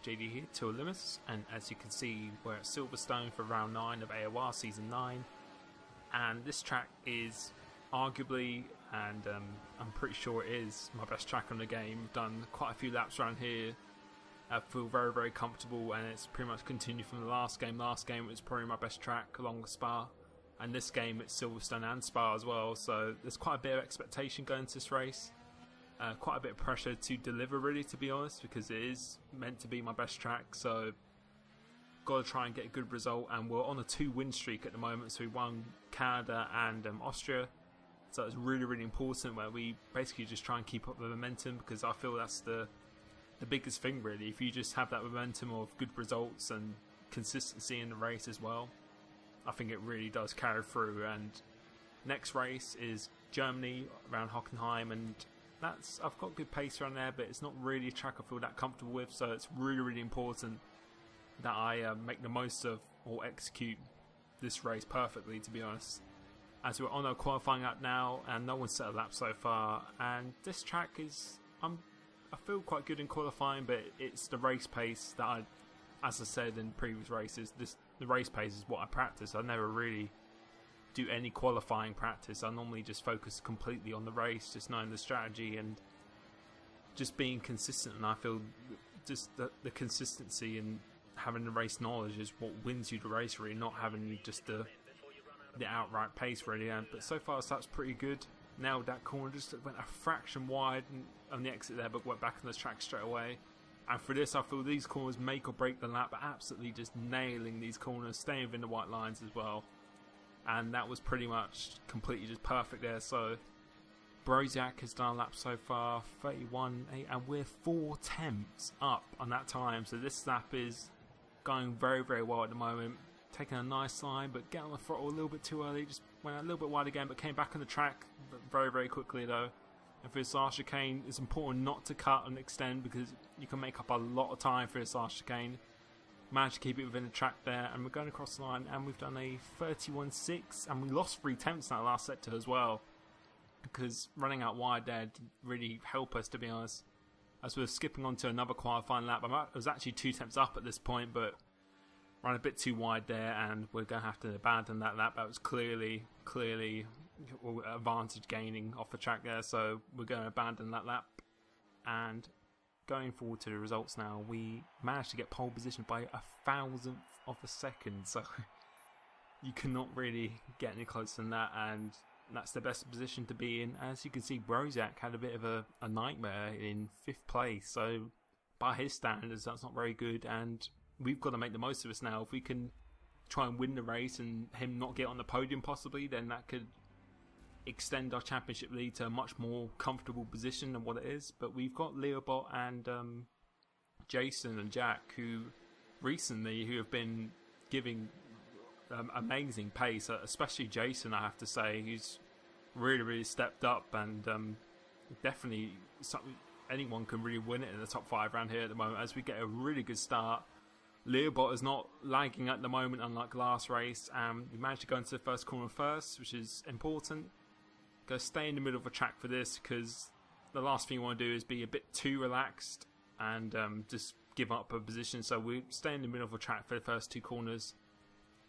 JD here to Limitless, and as you can see we're at Silverstone for round 9 of AOR Season 9, and this track is arguably, and I'm pretty sure it is, my best track on the game. I've done quite a few laps around here. I feel very comfortable, and it's pretty much continued from the last game. Last game was probably my best track along with Spa, and this game it's Silverstone and Spa as well, so there's quite a bit of expectation going into this race. Quite a bit of pressure to deliver, really, to be honest, because it is meant to be my best track, so got to try and get a good result. And we're on a 2-win streak at the moment, so we won Canada and Austria, so it's really important where we basically just try and keep up the momentum, because I feel that's the biggest thing, really. If you just have that momentum of good results and consistency in the race as well, I think it really does carry through. And next race is Germany around Hockenheim, and I've got good pace around there, but it's not really a track I feel that comfortable with, so it's really important that I make the most of or execute this race perfectly, to be honest. As we're on our qualifying lap now, and no one's set a lap so far, and this track is, I feel quite good in qualifying, but it's the race pace that as I said in previous races, the race pace is what I practice. I never really do any qualifying practice. I normally just focus completely on the race, just knowing the strategy and just being consistent. And I feel just the consistency and having the race knowledge is what wins you the race, really, not having just the outright pace, really. But so far that's pretty good. Nailed that corner, just went a fraction wide on the exit there, but went back on the track straight away. And for this, I feel these corners make or break the lap, but absolutely just nailing these corners, staying within the white lines as well. And that was pretty much completely just perfect there. So Broziak has done a lap so far, 31.8, and we're 4 tenths up on that time. So this lap is going very well at the moment. Taking a nice line, but getting on the throttle a little bit too early. Just went a little bit wide again, but came back on the track very quickly though. And for this last chicane, it's important not to cut and extend, because you can make up a lot of time for this last chicane. Managed to keep it within the track there, and we're going across the line, and we've done a 31.6, and we lost 3 tenths in that last sector as well, because running out wide there didn't really help us, to be honest. As we were skipping on to another qualifying lap, I was actually 2 tenths up at this point, but ran a bit too wide there, and we're going to have to abandon that lap. That was clearly advantage gaining off the track there, so we're going to abandon that lap. And going forward to the results now, we managed to get pole position by 1,000th of a second, so you cannot really get any closer than that, and that's the best position to be in. As you can see, Broziak had a bit of a nightmare in 5th place, so by his standards that's not very good, and we've got to make the most of this now. If we can try and win the race and him not get on the podium possibly, then that could extend our championship lead to a much more comfortable position than what it is. But we've got Leobot and Jason and Jack, who have been giving amazing pace, especially Jason, I have to say, who's really stepped up, and definitely anyone can really win it in the top 5 around here at the moment, as we get a really good start. Leobot is not lagging at the moment, unlike last race, and we managed to go into the first corner first, which is important. Go stay in the middle of a track for this, because the last thing you want to do is be a bit too relaxed and just give up a position. So we stay in the middle of a track for the first 2 corners,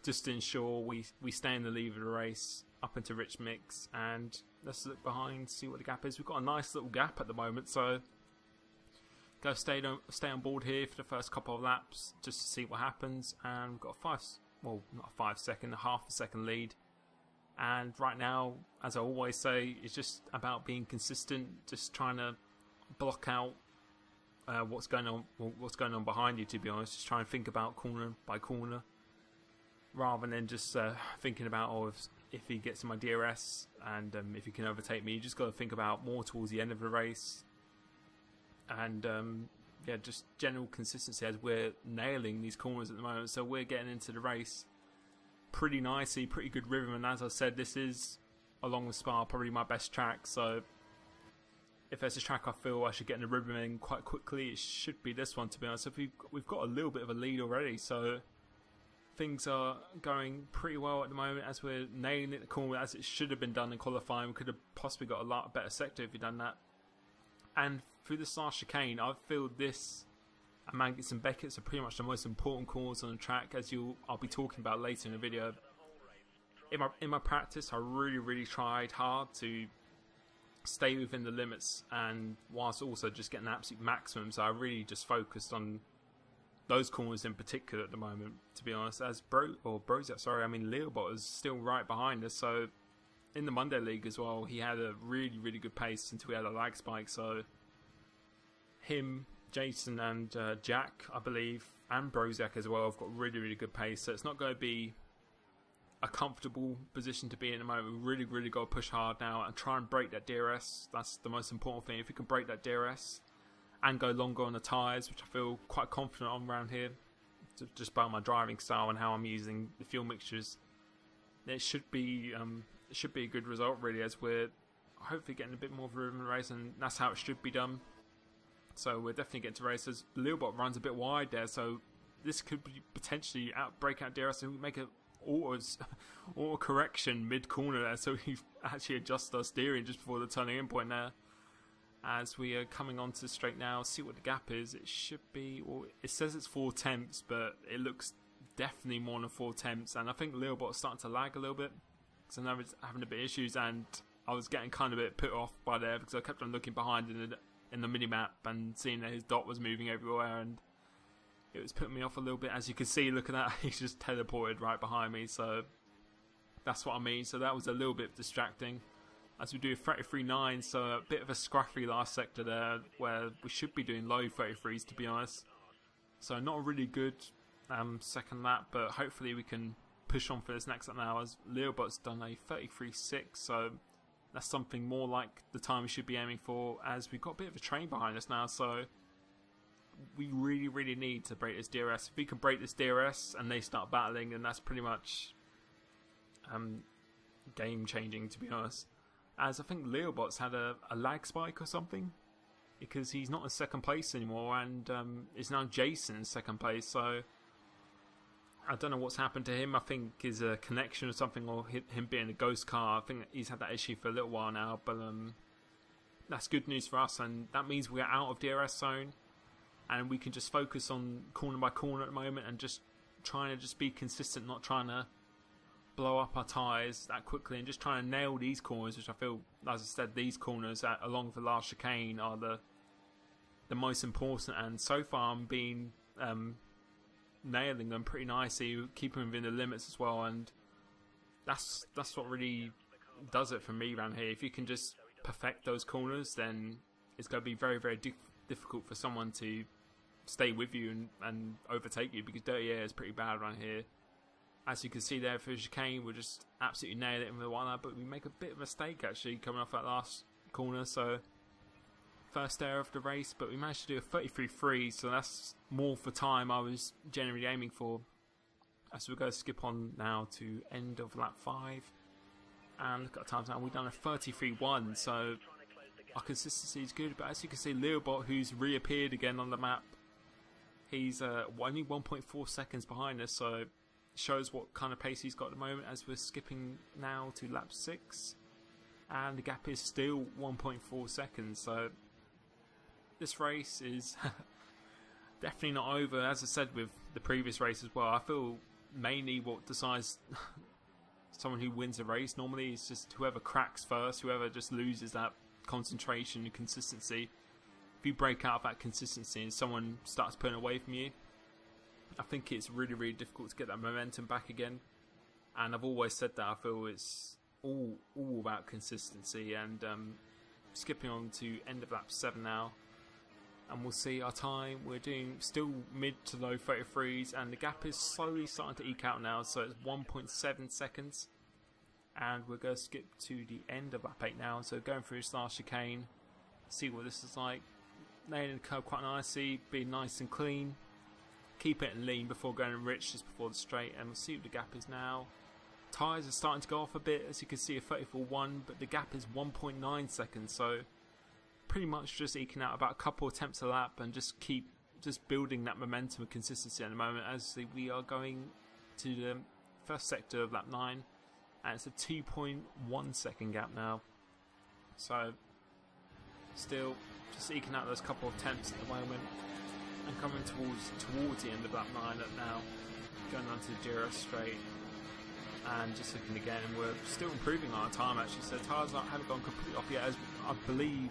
just to ensure we stay in the lead of the race up into Rich Mix. And let's look behind, see what the gap is. We've got a nice little gap at the moment, so go stay on board here for the first couple of laps just to see what happens. And we've got a half a second lead. And right now, as I always say, it's just about being consistent, just trying to block out what's going on behind you, to be honest. Just try and think about corner by corner, rather than just thinking about if he gets in my DRS and if he can overtake me. You just got to think about more towards the end of the race. And yeah, just general consistency, as we're nailing these corners at the moment. So we're getting into the race pretty nicely, pretty good rhythm. And as I said, this is, along with Spa, probably my best track. So if there's a track I feel I should get in the rhythm in quite quickly, it should be this one, to be honest. So we've got a little bit of a lead already, so things are going pretty well at the moment, as we're nailing it the corner as it should have been done in qualifying. We could have possibly got a lot better sector if we'd done that. And through this last chicane, I feel this and Maggots and Becketts are pretty much the most important corners on the track, as I'll be talking about later in the video. In my practice, I really tried hard to stay within the limits, and whilst also just getting an absolute maximum. So I really just focused on those corners in particular at the moment, to be honest. As Leobot is still right behind us. So in the Monday League as well, he had a really good pace until he had a lag spike. So him, Jason and Jack, I believe, and Brozak as well have got really good pace. So it's not going to be a comfortable position to be in at the moment. We really got to push hard now and try and break that DRS. That's the most important thing. If we can break that DRS and go longer on the tyres, which I feel quite confident on around here, just by my driving style and how I'm using the fuel mixtures, it should be a good result really, as we're hopefully getting a bit more of a rhythm in the race, and that's how it should be done. So we're definitely getting to races. Leobot runs a bit wide there, so this could be potentially break out DRS and make a auto correction mid corner there, so we actually adjust our steering just before the turning in point there. As we are coming onto the straight now, see what the gap is. It should be, well, it says it's 4 tenths, but it looks definitely more than 4 tenths, and I think Leobot's starting to lag a little bit, because I know it's having a bit of issues, and I was getting kind of a bit put off by there because I kept on looking behind in the mini map and seeing that his dot was moving everywhere, and it was putting me off a little bit. As you can see, look at that, he's just teleported right behind me, so that's what I mean. So that was a little bit distracting. As we do a 33.9, so a bit of a scruffy last sector there, where we should be doing low 33s, to be honest. So not a really good second lap, but hopefully we can push on for this next lap now, as Leobot's done a 33.6, so that's something more like the time we should be aiming for, as we've got a bit of a train behind us now, so we really need to break this DRS. If we can break this DRS and they start battling, then that's pretty much game changing, to be honest. As I think Leobot's had a lag spike or something, because he's not in second place anymore, and it's now Jason in second place, so I don't know what's happened to him. I think is a connection or something, or him being a ghost car. I think he's had that issue for a little while now, but that's good news for us, and that means we're out of DRS zone, and we can just focus on corner by corner at the moment, and just trying to just be consistent, not trying to blow up our tyres that quickly, and just trying to nail these corners, which I feel, as I said, these corners along with the last chicane are the most important, and so far I'm being nailing them pretty nicely, keeping them within the limits as well, and that's what really does it for me around here. If you can just perfect those corners, then it's going to be very difficult for someone to stay with you and overtake you, because dirty air is pretty bad around here. As you can see there for the chicane, we're just absolutely nailing it with the one, but we make a bit of a mistake actually coming off that last corner, so first error of the race, but we managed to do a 33.3, so that's more for time I was generally aiming for. As we're going to skip on now to end of lap 5, and look at the times now, we've done a 33.1, so our consistency is good, but as you can see, Leobot, who's reappeared again on the map, he's only 1.4 seconds behind us, so shows what kind of pace he's got at the moment. As we're skipping now to lap 6, and the gap is still 1.4 seconds, so this race is definitely not over. As I said with the previous race as well, I feel mainly what decides someone who wins a race normally is just whoever cracks first, whoever just loses that concentration and consistency. If you break out of that consistency and someone starts pulling away from you, I think it's really difficult to get that momentum back again. And I've always said that I feel it's all about consistency. And skipping on to end of lap 7 now, and we'll see our time. We're doing still mid to low 33s, and the gap is slowly starting to eke out now, so it's 1.7 seconds. And we're going to skip to the end of lap 8 now, so going through this last chicane, see what this is like. Nailing the curve quite nicely, being nice and clean, keep it lean before going rich just before the straight, and we'll see what the gap is now. Tyres are starting to go off a bit, as you can see, a 34.1, but the gap is 1.9 seconds, so pretty much just eking out about a couple attempts a lap, and just keep building that momentum and consistency at the moment, as we are going to the first sector of lap 9, and it's a 2.1 second gap now, so still just eking out those couple of attempts at the moment. and coming towards the end of lap 9 now, going onto the DRS straight, and just looking again, we're still improving our time actually, so tyres haven't gone completely off yet, as I believe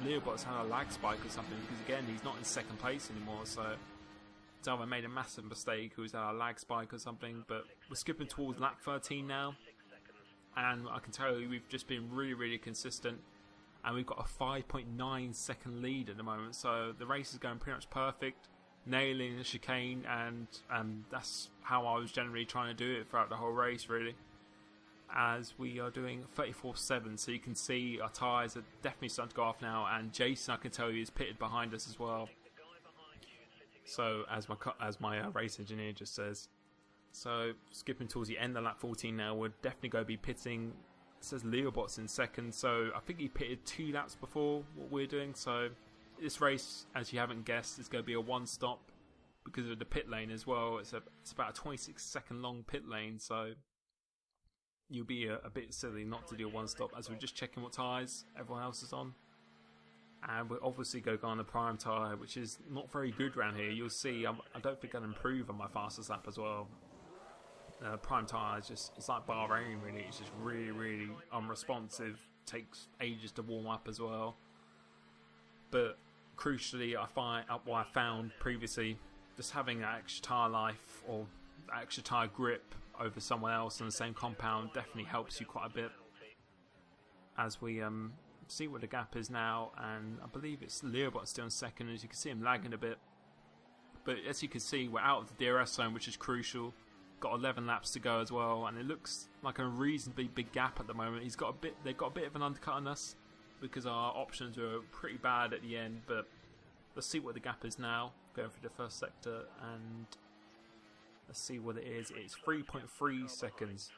Leobot's had a lag spike or something, because again he's not in second place anymore, so it's either made a massive mistake or he's had a lag spike or something. But we're skipping towards lap 13 now, and I can tell you we've just been really consistent, and we've got a 5.9 second lead at the moment, so the race is going pretty much perfect, nailing the chicane, and that's how I was generally trying to do it throughout the whole race really, as we are doing 34.7, so you can see our tyres are definitely starting to go off now, and Jason, I can tell you, is pitted behind us as well, so as my race engineer just says. So skipping towards the end of lap 14 now, we're definitely going to be pitting. It says Leobot's in second, so I think he pitted 2 laps before what we're doing, so this race, as you haven't guessed, is going to be a one stop because of the pit lane as well. It's about a 26-second long pit lane, so you'll be a bit silly not to do a one stop, as we're just checking what tyres everyone else is on. And we're obviously going to go on the prime tyre, which is not very good around here. You'll see I don't think I'll improve on my fastest lap as well. Prime tyre is just, it's like Bahrain really, it's just really unresponsive, takes ages to warm up as well. But crucially, what I found previously, just having that extra tyre life or extra tyre grip over someone else on the same compound definitely helps you quite a bit. As we see what the gap is now, and I believe it's Leobot still in second, as you can see him lagging a bit. But as you can see, we're out of the DRS zone, which is crucial. Got 11 laps to go as well, and it looks like a reasonably big gap at the moment. They've got a bit of an undercut on us, because our options were pretty bad at the end, but let's see what the gap is now, going through the first sector, and let's see what it is. It's 3.3 seconds,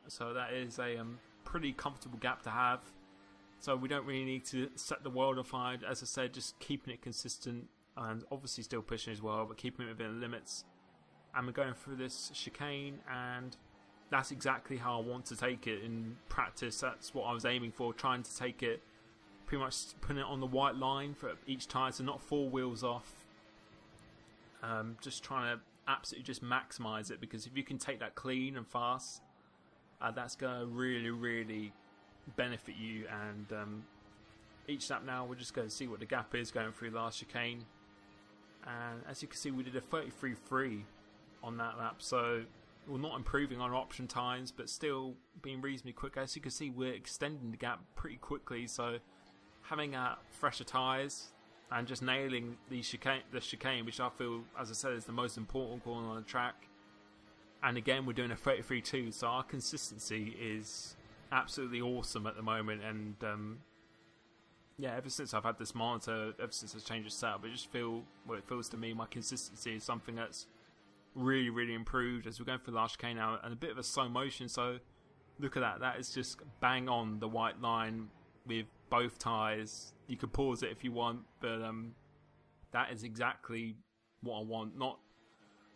so that is a pretty comfortable gap to have, so we don't really need to set the world on fire. As I said, just keeping it consistent, and obviously still pushing as well, but keeping it within the limits. And we're going through this chicane, and that's exactly how I want to take it in practice. That's what I was aiming for, trying to take it pretty much, putting it on the white line for each tyre, so not 4 wheels off. Just trying to absolutely just maximise it, because if you can take that clean and fast, that's going to really benefit you. And each lap now, we're just going to see what the gap is going through the last chicane. And as you can see, we did a 33.3 on that lap, so we're not improving on our option times, but still being reasonably quick. As you can see, we're extending the gap pretty quickly, so having fresher tyres and just nailing the chicane, which I feel, as I said, is the most important corner on the track. And again, we're doing a 33.2, so our consistency is absolutely awesome at the moment. And yeah, ever since I've had this monitor, ever since I've changed the setup, it feels to me, my consistency is something that's really improved as we're going through the last chicane now, and a bit of a slow motion. So look at that is just bang on the white line with both tyres. You could pause it if you want, but that is exactly what I want. Not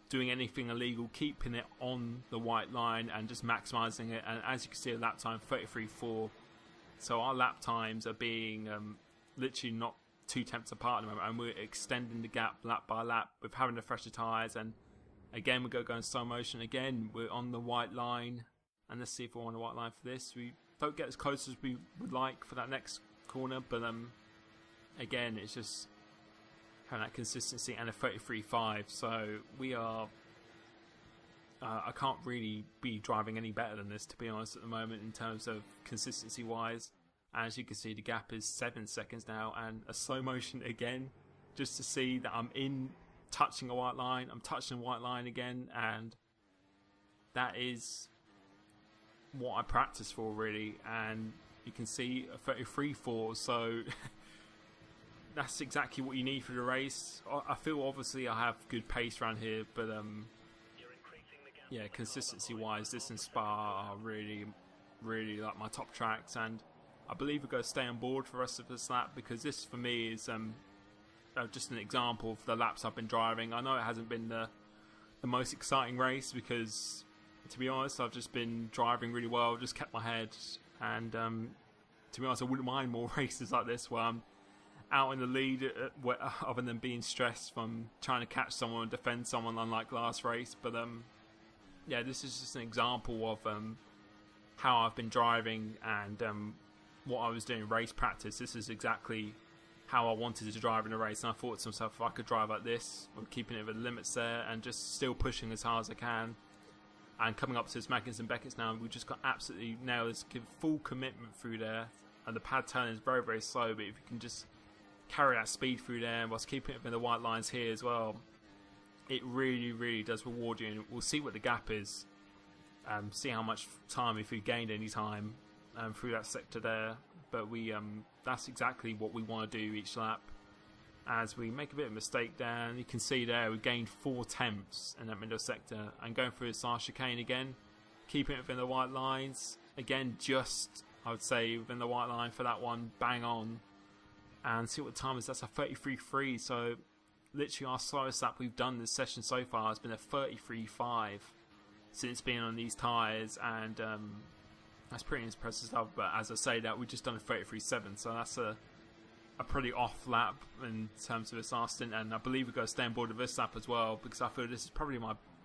doing anything illegal, keeping it on the white line and just maximising it. And as you can see, a lap time 33.4. So our lap times are being literally not 2 tenths apart at the moment, and we're extending the gap lap by lap with having the fresher tyres. And again, we're going to go in slow motion. Again, we're on the white line, and let's see if we're on the white line for this. We don't get as close as we would like for that next corner, but again, it's just having that consistency and a 33.5. So we are I can't really be driving any better than this, to be honest, at the moment, in terms of consistency wise. As you can see, the gap is 7 seconds now, and a slow motion again, just to see that I'm touching a white line. I'm touching a white line again, and that is what I practice for, really. And you can see a 33.4, so that's exactly what you need for the race. I feel obviously I have good pace around here, but yeah, consistency wise, this and Spa are really like my top tracks, and I believe we're going to stay on board for the rest of this lap, because this for me is just an example of the laps I've been driving. I know it hasn't been the most exciting race, because to be honest, I've just been driving really well, just kept my head, and to be honest, I wouldn't mind more races like this where I'm out in the lead, other than being stressed from trying to catch someone and defend someone, unlike last race. But yeah, this is just an example of how I've been driving and what I was doing in race practice. This is exactly how I wanted to drive in a race, and I thought to myself, if I could drive like this, with keeping it with the limits there and just still pushing as hard as I can, and coming up to this Magnus and Beckett's now, we just got absolutely nailed this, give full commitment through there, and the pad turn is very, very slow, but if you can just carry that speed through there whilst keeping it within the white lines here as well, it really, really does reward you. And we'll see what the gap is, see how much time, if we gained any time through that sector there. But that's exactly what we want to do each lap. As we make a bit of a mistake there, and you can see there we gained 4/10 in that middle sector, and going through this last chicane again, keeping it within the white lines again, just I would say within the white line for that one, bang on. And see what the time is. That's a 33.3, so literally our slowest lap we've done this session so far has been a 33.5 since being on these tyres, and that's pretty impressive stuff. But as I say that, we've just done a 33.7, so that's a pretty off lap in terms of this last stint, and I believe we've got to stay on board with this lap as well, because I feel this is probably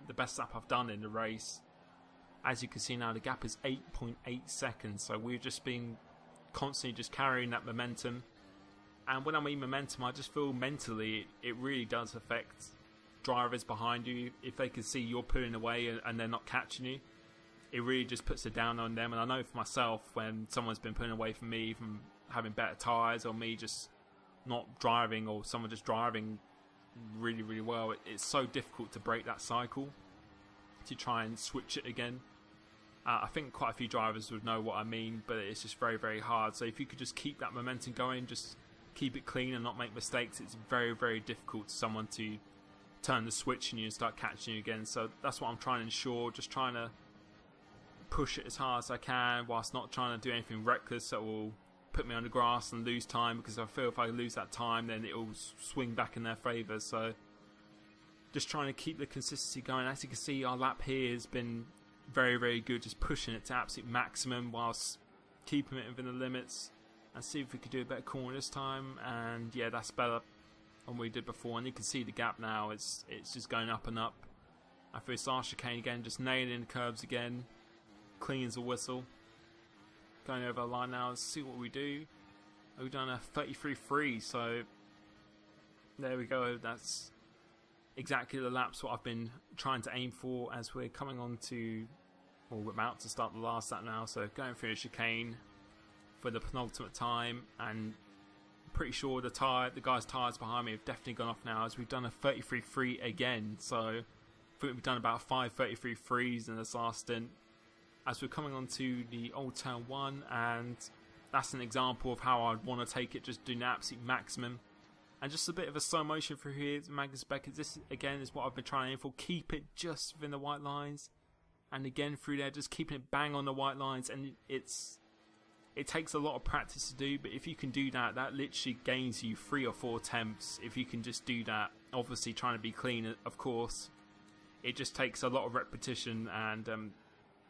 the best lap I've done in the race. As you can see now, the gap is 8.8 seconds, so we've just been constantly just carrying that momentum. And when I mean momentum, I just feel mentally it really does affect drivers behind you. If they can see you're pulling away and they're not catching you, it really just puts it down on them. And I know for myself, when someone's been pulling away from me from having better tyres, or me just not driving, or someone just driving really, really well, it's so difficult to break that cycle, to try and switch it again. I think quite a few drivers would know what I mean, but it's just very, very hard. So if you could just keep that momentum going, just keep it clean and not make mistakes, it's very, very difficult for someone to turn the switch on you and start catching you again. So that's what I'm trying to ensure, just trying to push it as hard as I can whilst not trying to do anything reckless that will put me on the grass and lose time, because I feel if I lose that time then it will swing back in their favour. So just trying to keep the consistency going. As you can see, our lap here has been very, very good, just pushing it to absolute maximum whilst keeping it within the limits, and see if we could do a better corner this time. And yeah, that's better than we did before, and you can see the gap now, it's just going up and up. After this last chicane again, just nailing the curbs again, clean as a whistle. Going over the line now, let's see what we do. We've done a 33.3, so there we go. That's exactly the laps what I've been trying to aim for as we're coming on to, or we're about to start the last lap now. So going through the chicane for the penultimate time, and I'm pretty sure the guy's tyres behind me have definitely gone off now, as we've done a 33.3 again. So I think we've done about 5 33.3s in this last stint, as we're coming on to the Old Town 1, and that's an example of how I'd want to take it, just doing the absolute maximum. And just a bit of a slow motion through here to Magnus Beckett. This again is what I've been trying to aim for, keep it just within the white lines, and again through there just keeping it bang on the white lines. And it takes a lot of practice to do, but if you can do that, that literally gains you 3 or 4 attempts. If you can just do that, obviously trying to be clean, of course, it just takes a lot of repetition. And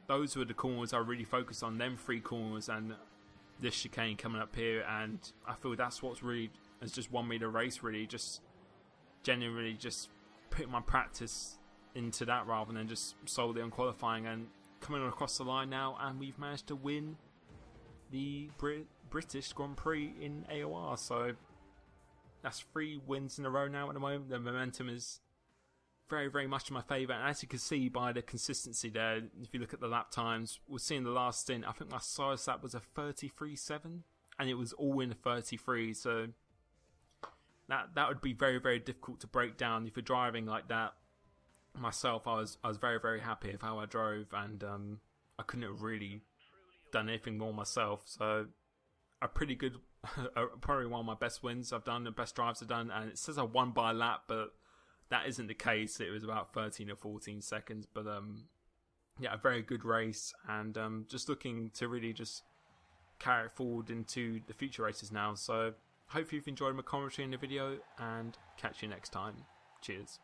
those were the corners I really focused on, them 3 corners and this chicane coming up here. And I feel that's what's really has just won me the race, really, just genuinely just putting my practice into that rather than just solely on qualifying. And coming across the line now, and we've managed to win the British Grand Prix in AOR. So that's 3 wins in a row now at the moment. The momentum is very, very much in my favour, and as you can see by the consistency there, if you look at the lap times, we'll see in the last stint, I think my slowest lap was a 33.7, and it was all in the 33, so that would be very, very difficult to break down if you're driving like that. Myself, I was very, very happy with how I drove, and I couldn't have really done anything more myself. So a pretty good, probably one of my best wins I've done, the best drives I've done, and it says I won by a lap, but that isn't the case. It was about 13 or 14 seconds, but yeah, a very good race, and just looking to really just carry it forward into the future races now. So hopefully you've enjoyed my commentary in the video, and catch you next time. Cheers.